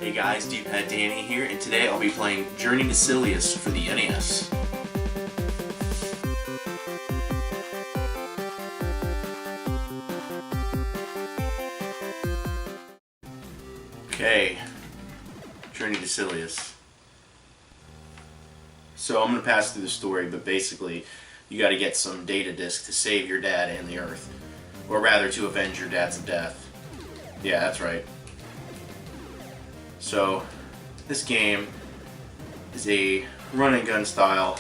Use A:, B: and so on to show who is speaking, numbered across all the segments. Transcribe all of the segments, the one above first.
A: Hey guys, D-Pad Danny here, and today I'll be playing Journey to SIlius for the NES. Okay, Journey to SIlius. So I'm going to pass through the story, but basically you got to get some data disk to save your dad and the Earth. Or rather, to avenge your dad's death. Yeah, that's right. So, this game is a run and gun style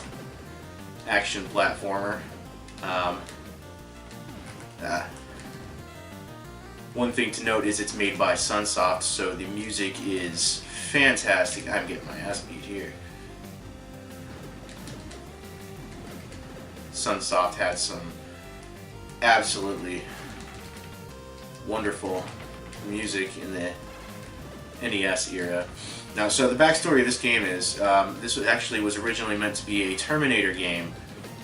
A: action platformer. One thing to note is it's made by Sunsoft, so the music is fantastic. I'm getting my ass beat here. Sunsoft had some absolutely wonderful music in the NES era. Now, so the backstory of this game is this actually was originally meant to be a Terminator game,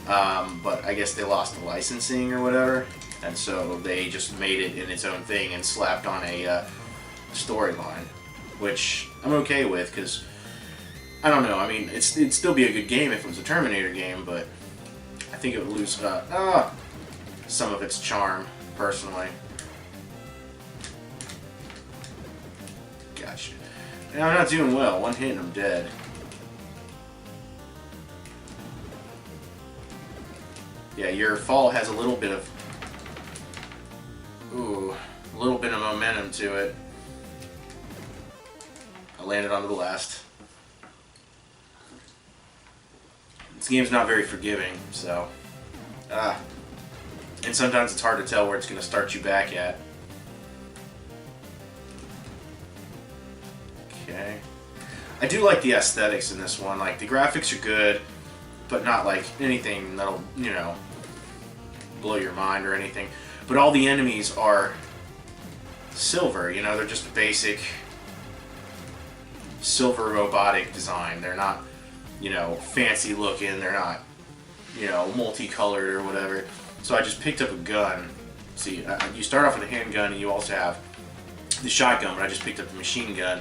A: but I guess they lost the licensing or whatever, and so they just made it in its own thing and slapped on a storyline, which I'm okay with because I don't know. I mean, it'd still be a good game if it was a Terminator game, but I think it would lose some of its charm, personally. Gotcha. Now I'm not doing well. One hit and I'm dead. Yeah, your fall has a little bit of momentum to it. I landed onto the last. This game's not very forgiving, so and sometimes it's hard to tell where it's going to start you back at. Okay. I do like the aesthetics in this one. Like, the graphics are good, but not like anything that'll, you know, blow your mind or anything. But all the enemies are silver, you know, they're just basic silver robotic design. They're not, you know, fancy looking, they're not, you know, multicolored or whatever. So I just picked up a gun. See, you start off with a handgun and you also have the shotgun, but I just picked up the machine gun.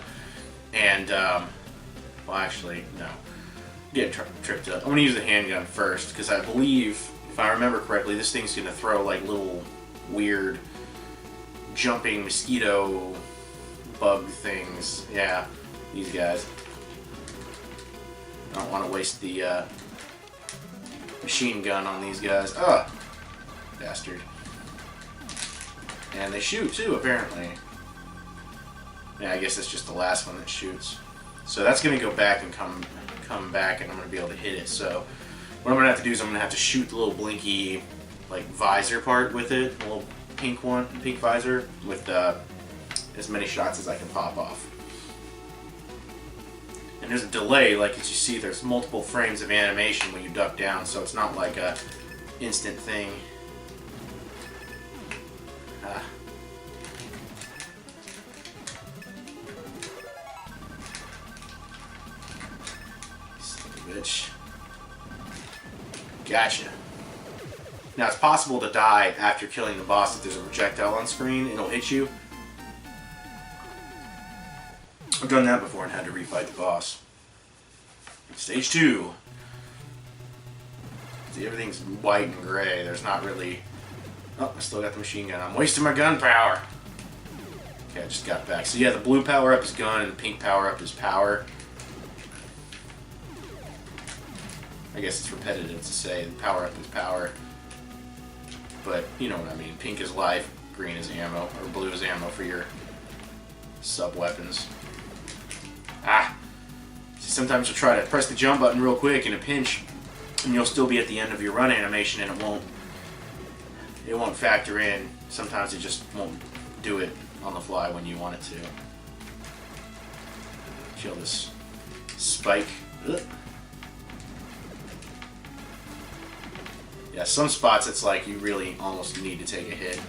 A: And, well, actually, no. Get tripped up. I'm going to use the handgun first, because I believe, if I remember correctly, this thing's going to throw, like, little weird jumping mosquito bug things. Yeah, these guys. I don't want to waste the machine gun on these guys. Ugh! Bastard. And they shoot, too, apparently. Yeah, I guess that's just the last one that shoots. So that's going to go back and come back, and I'm going to be able to hit it. So what I'm going to have to do is I'm going to have to shoot the little blinky, like, visor part with it, a little pink visor, with as many shots as I can pop off. And there's a delay, like as you see, there's multiple frames of animation when you duck down, so it's not like a instant thing. Bitch. Gotcha. Now, it's possible to die after killing the boss if there's a projectile on screen. It'll hit you. I've done that before and had to refight the boss. Stage 2. See, everything's white and gray. There's not really... Oh, I still got the machine gun. I'm wasting my gun power. Okay, I just got back. So yeah, the blue power-up is gun and the pink power-up is power. I guess it's repetitive to say power up is power, but you know what I mean. Pink is life, green is ammo, or blue is ammo for your sub-weapons. Sometimes you'll try to press the jump button real quick in a pinch, and you'll still be at the end of your run animation, and it won't factor in. Sometimes it just won't do it on the fly when you want it to. Kill this spike. Ugh. Yeah, some spots it's like you really almost need to take a hit.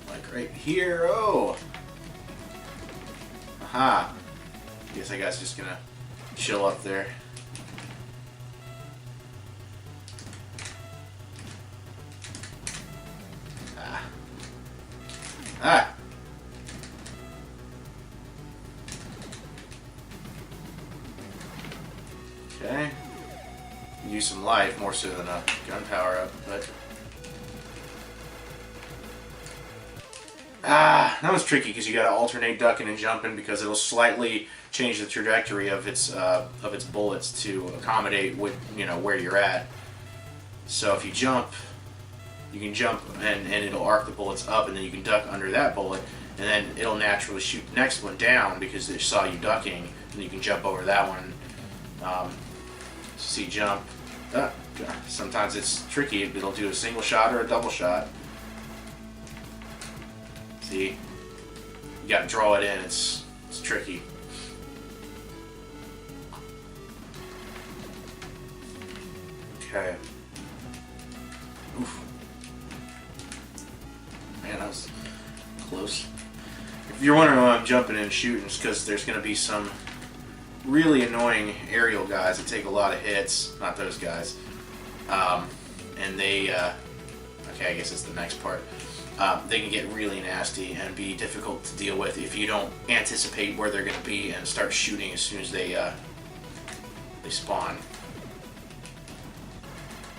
A: Like right here. Oh! Aha! Guess I guess just gonna chill up there. Okay. Use some life more so than a gun power up, but that was tricky because you got to alternate ducking and jumping because it'll slightly change the trajectory of its bullets to accommodate what where you're at. So if you jump, you can jump and it'll arc the bullets up, and then you can duck under that bullet, and then it'll naturally shoot the next one down because it saw you ducking, and you can jump over that one. See jump. Sometimes it's tricky. It'll do a single shot or a double shot. See, you got to draw it in. It's tricky. Okay. Oof. Man, that was close. If you're wondering why I'm jumping in and shooting, it's because there's going to be some really annoying aerial guys that take a lot of hits. Not those guys. And they, okay, I guess it's the next part. They can get really nasty and be difficult to deal with if you don't anticipate where they're going to be and start shooting as soon as they spawn.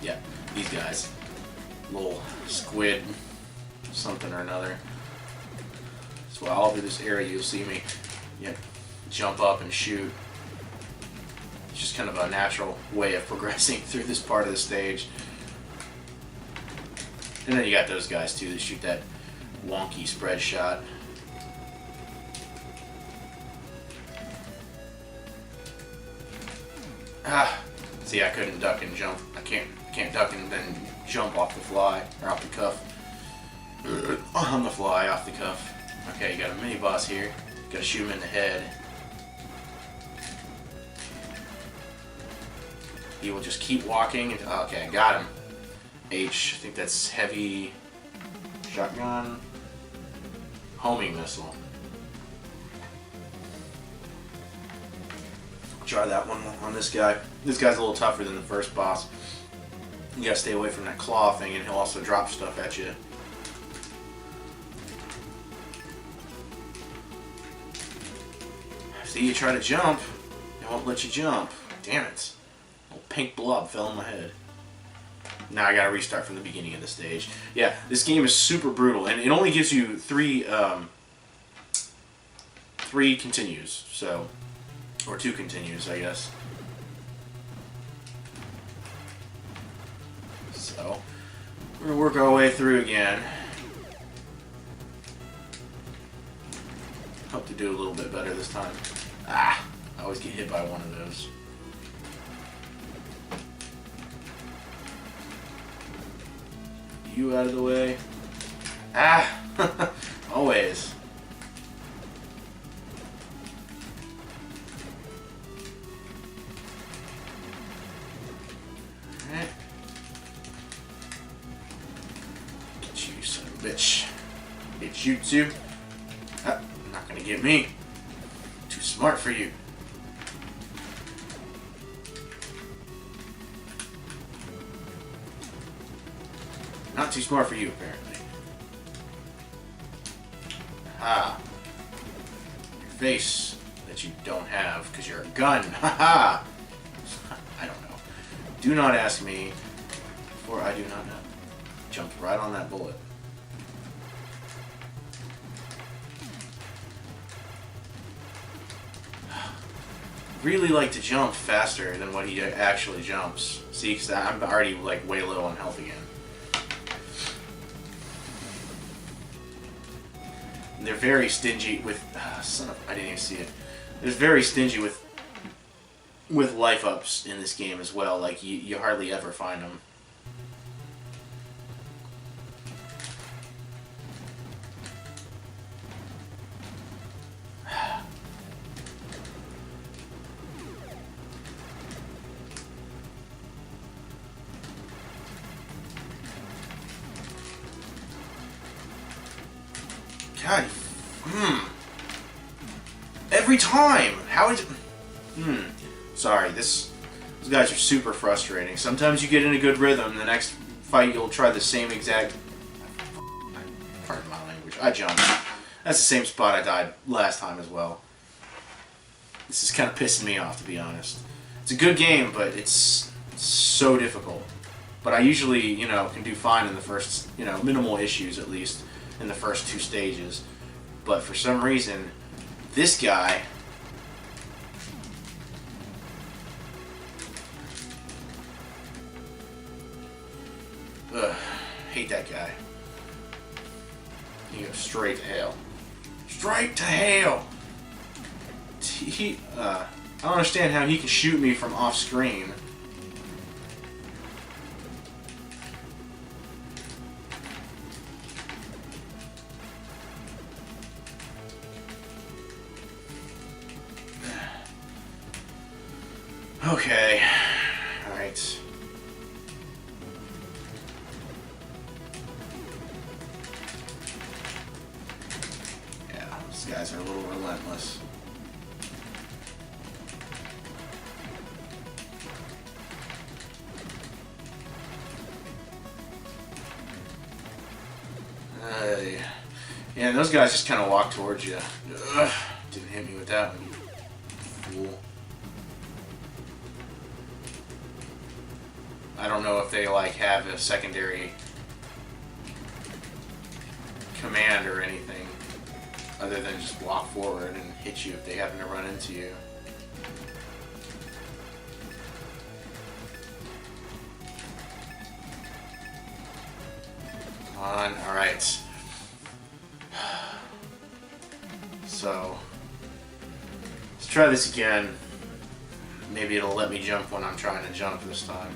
A: Yeah, these guys. Little squid, something or another. So all through this area you'll see me jump up and shoot. It's just kind of a natural way of progressing through this part of the stage. And then you got those guys too that shoot that wonky spread shot. See, I couldn't duck and jump. I can't duck and then jump off the fly or off the cuff. On the fly, off the cuff. Okay, you got a mini boss here. Gotta shoot him in the head. He will just keep walking. Okay, I got him. H, I think that's heavy shotgun homing missile. Try that one on this guy. This guy's a little tougher than the first boss. You gotta stay away from that claw thing, and he'll also drop stuff at you. See, you try to jump, it won't let you jump. Damn it. A little pink blob fell in my head. Now I gotta restart from the beginning of the stage. Yeah, this game is super brutal, and it only gives you three continues, so, or 2 continues, I guess. So, we're gonna work our way through again. Hope to do a little bit better this time. I always get hit by one of those. You out of the way. Always. Alright. Get you, son of a bitch. Get you too. Not gonna get me. Too smart for you. Not too smart for you, apparently. Your face that you don't have because you're a gun. I don't know. Do not ask me, for I do not know. Jumped right on that bullet. Really like to jump faster than what he actually jumps. See, because I'm already like way low on health again. And they're very stingy with. I didn't even see it. They're very stingy with life ups in this game as well. Like you hardly ever find them. God, every time. How is it? Sorry, these guys are super frustrating. Sometimes you get in a good rhythm, the next fight you'll try the same exact. Pardon my language. I jumped. That's the same spot I died last time as well. This is kind of pissing me off, to be honest. It's a good game, but it's so difficult. But I usually, you know, can do fine in the first, you know, minimal issues at least in the first 2 stages. But for some reason, this guy... Ugh, hate that guy. He goes straight to hell. Straight to hell! I don't understand how he can shoot me from off screen. Okay. Alright. Yeah, these guys are a little relentless. Yeah, and those guys just kind of walk towards you. Ugh, didn't hit me with that one, you fool. I don't know if they like have a secondary command or anything other than just walk forward and hit you if they happen to run into you. Come on, alright. So, let's try this again. Maybe it'll let me jump when I'm trying to jump this time.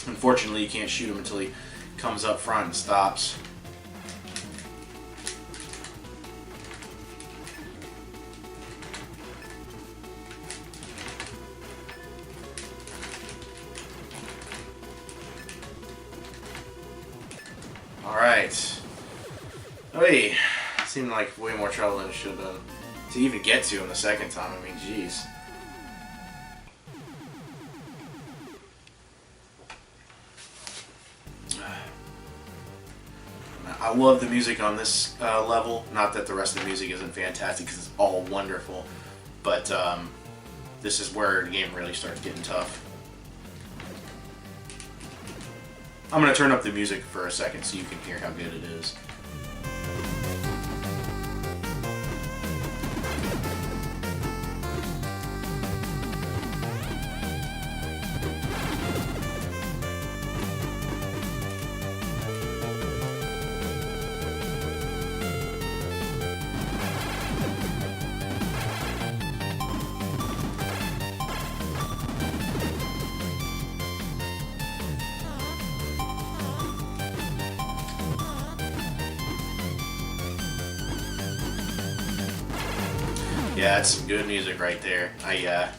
A: Unfortunately, you can't shoot him until he comes up front and stops. Alright. Hey, seemed like way more trouble than it should have been. To even get to him the second time, I mean, jeez. I love the music on this level. Not that the rest of the music isn't fantastic, because it's all wonderful. But this is where the game really starts getting tough. I'm going to turn up the music for a second so you can hear how good it is. Yeah, that's some good music right there. I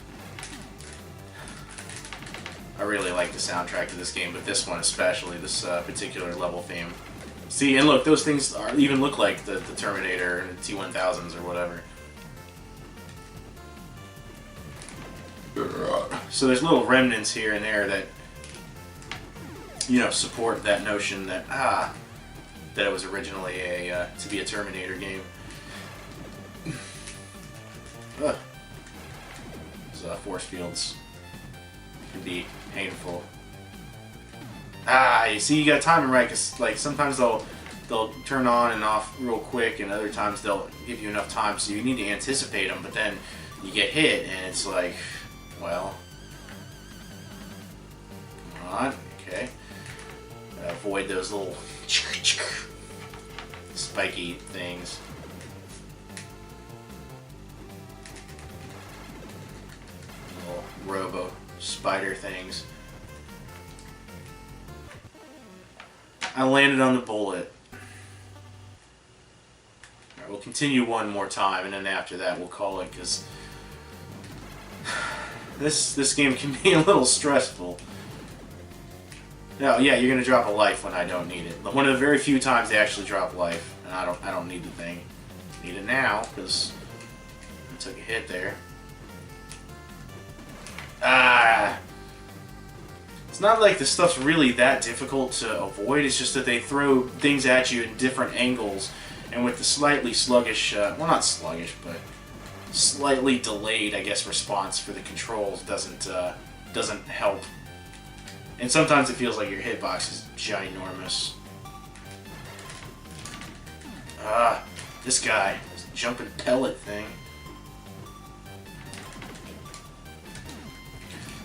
A: really like the soundtrack to this game, but this one especially, this particular level theme. See, and look, those things even look like the Terminator and the T-1000s or whatever. So there's little remnants here and there that, you know, support that notion that that it was originally a to be a Terminator game. Those force fields can be painful. You see, you gotta time them right, because like sometimes they'll turn on and off real quick, and other times they'll give you enough time, so you need to anticipate them. But then you get hit, and it's like, well, come on, okay. Avoid those little spiky things. Robo spider things. I landed on the bullet. Alright, we'll continue one more time, and then after that we'll call it, because this game can be a little stressful. No, yeah, you're gonna drop a life when I don't need it. One of the very few times they actually drop life, and I don't need the thing. Need it now because I took a hit there. It's not like the stuff's really that difficult to avoid, it's just that they throw things at you in different angles, and with the slightly sluggish, well, not sluggish, but slightly delayed, I guess, response for the controls doesn't help. And sometimes it feels like your hitbox is ginormous. This guy, this jumping pellet thing.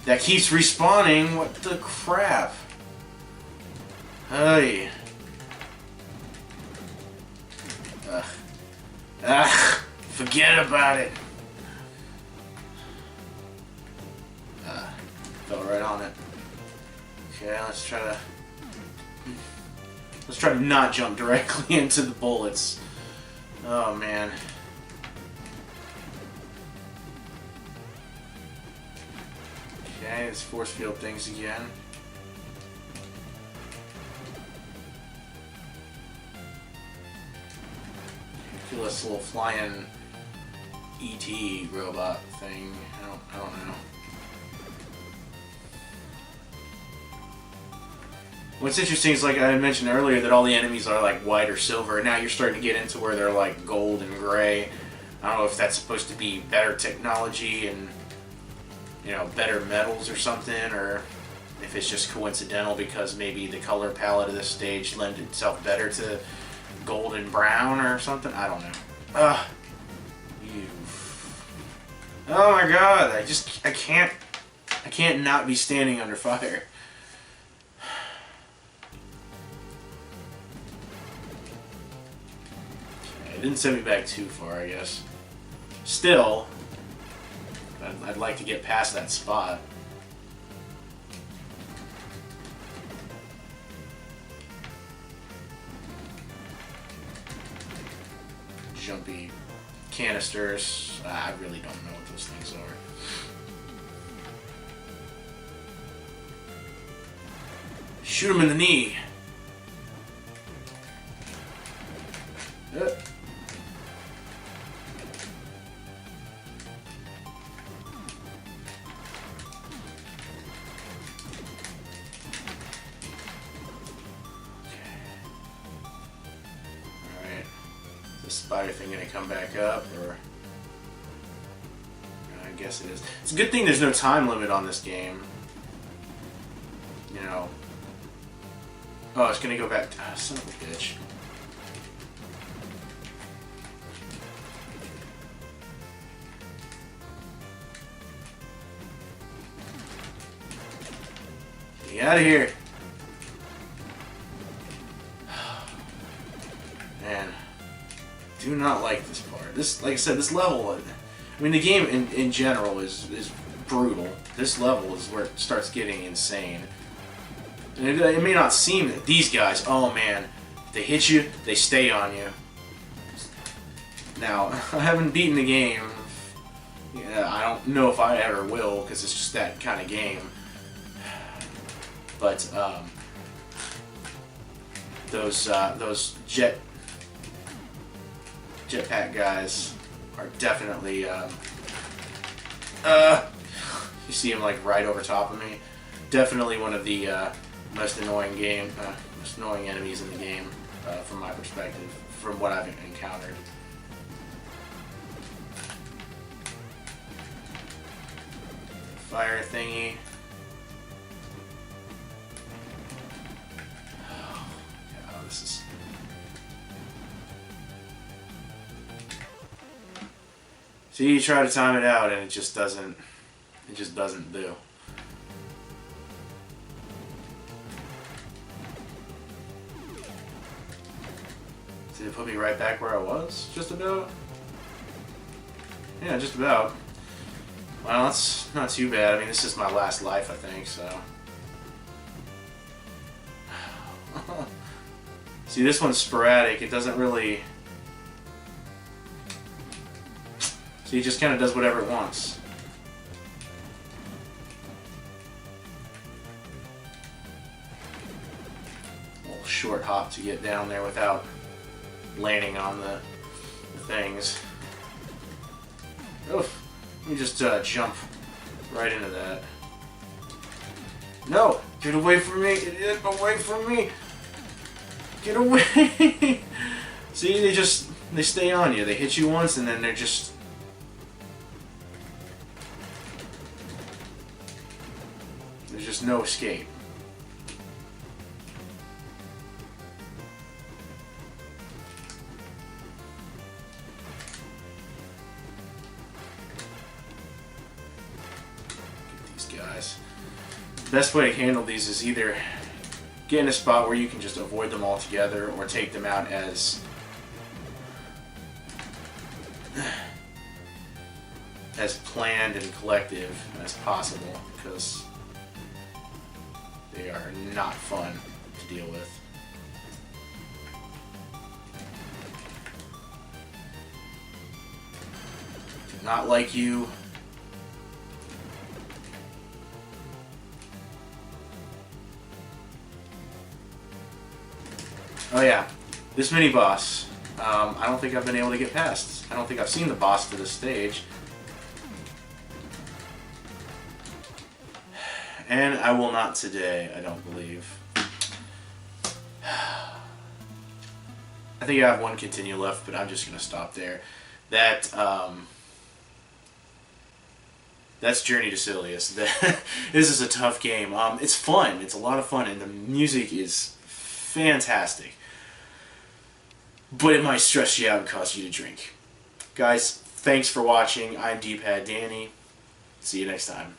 A: That keeps respawning. What the crap? Hey. Forget about it. Fell right on it. Okay, let's try to not jump directly into the bullets. Oh man. Okay, it's force field things again. Feel this little flying ET robot thing. I don't know. What's interesting is, like I mentioned earlier, that all the enemies are like white or silver. Now you're starting to get into where they're like gold and gray. I don't know if that's supposed to be better technology and, you know, better metals or something, or if it's just coincidental because maybe the color palette of this stage lends itself better to gold and brown or something. I don't know. Oh my god! I can't not be standing under fire. It didn't send me back too far, I guess. Still, I'd like to get past that spot. Jumpy canisters. I really don't know what those things are. Shoot him in the knee. Spider thing gonna come back up, or I guess it is. It's a good thing there's no time limit on this game. You know. Oh, it's gonna go back. Son of a bitch. Get out of here. Man. Do not like this part. This, like I said, this level, I mean, the game in general is brutal. This level is where it starts getting insane. And it may not seem that these guys, oh man, they hit you, they stay on you. Now, I haven't beaten the game. Yeah, I don't know if I ever will, because it's just that kind of game. But those jetpack guys are definitely, you see them like right over top of me. Definitely one of the most annoying enemies in the game, from my perspective, from what I've encountered. Fire thingy. Oh, God, this is. See, you try to time it out and it just doesn't do. Did it put me right back where I was? Just about? Yeah, just about. Well, that's not too bad. I mean, this is my last life, I think, so. See, this one's sporadic. It doesn't really... So he just kind of does whatever it wants. A little short hop to get down there without landing on the things. Oof. Let me just jump right into that. No! Get away from me! Get away from me! Get away! See, they stay on you. They hit you once and then they're just... There's just no escape. Get these guys. The best way to handle these is either get in a spot where you can just avoid them altogether, or take them out as planned and collective as possible, because they are not fun to deal with. Do not like you. Oh yeah, this mini boss, I don't think I've been able to get past. I don't think I've seen the boss to this stage. And I will not today, I don't believe. I think I have one continue left, but I'm just going to stop there. That's Journey to SIlius. This is a tough game. It's fun. It's a lot of fun, and the music is fantastic. But it might stress you out and cause you to drink. Guys, thanks for watching. I'm D-Pad Danny. See you next time.